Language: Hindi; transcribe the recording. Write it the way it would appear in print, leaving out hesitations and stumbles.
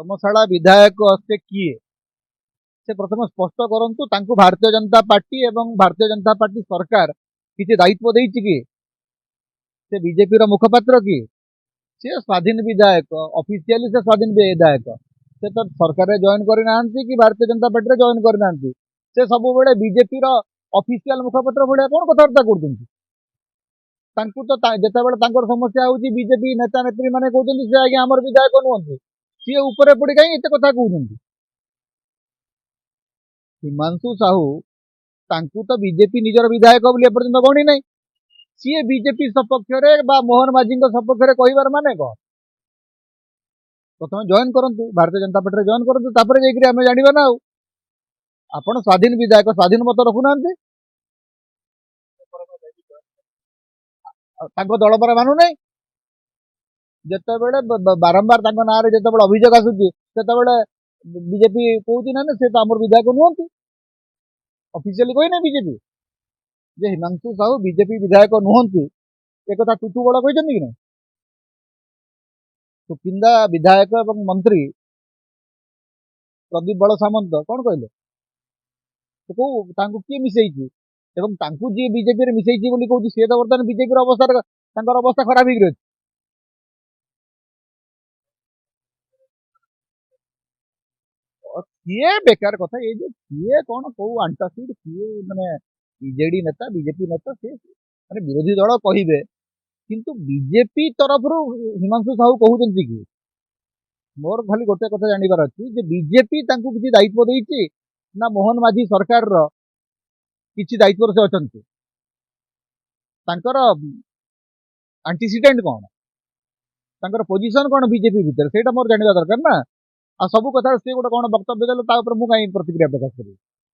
धर्मशाला विधायक से किए से प्रथम स्पष्ट करंतु तांकु भारतीय जनता पार्टी एवं भारतीय जनता पार्टी सरकार किसी दायित्व देइछि कि से बीजेपी रो मुखपात्र कि से स्वाधीन विधायक ऑफिशियली से स्वाधीन विधायक से तो सरकार जॉइन करना कि भारतीय जनता पार्टी जॉइन करना से सब बेले बीजेपी रो ऑफिशियल मुखपात्र भाया कौन कथबार्ता करछन्ती तांकु तो जेतेबेले तांकर समस्या होउछि बीजेपी नेता नेत्री माने कहउछन्ती से आगे हमर विधायक नुहंती सी ऊपर पड़ी कहीं एते कथा कहउछन्ती हिमांशु साहू तांकु तो बीजेपी निजर विधायक बोली एपर्यंत गणी नहीं सी बीजेपी सपक्ष मोहन माझी सपक्ष कहबार माने कौन प्रथम जॉइन करंतु भारतीय जनता पार्टी जॉइन करंतु तापर जाइकरी आमे जानिबा ना आपण स्वाधीन विधायक स्वाधीन मत रखुना दल पर मानु नहीं जितेबले बारंबार ना जिते अभियोग आसूची बीजेपी कहूँ ना से तो आम विधायक नुहंती ऑफिशियली कही ना बीजेपी जे हिमांशु साहू बीजेपी विधायक नुहंती एक टुटू बड़ कहते कि ना सुकिंदा विधायक एवं मंत्री प्रदीप बड़ सामंत कौन कहले किए मिसई जी बीजेपी मिसई कहूँ सी तो बर्तमान बीजेपी अवस्था खराब हो किए बेकार कथा ये किए कौन कौ आंटासीड किए माने बीजेडी नेता बीजेपी नेता सी माने विरोधी दल कहे किंतु बीजेपी तरफ हिमांशु साहू कहते कि मोर खाली गोटे कथा जानवर अच्छी बीजेपी किसी दायित्व देती ना मोहन माझी सरकार किसी दायित्व से अच्छा आंटीसीडेंट कौन पोजिशन कौन बीजेपी भितर से मोर जानवा दरकार ना आ सब कथा सी गोटे कौन वक्तव्य देते मुझे प्रतिक्रिया प्रकाश करी।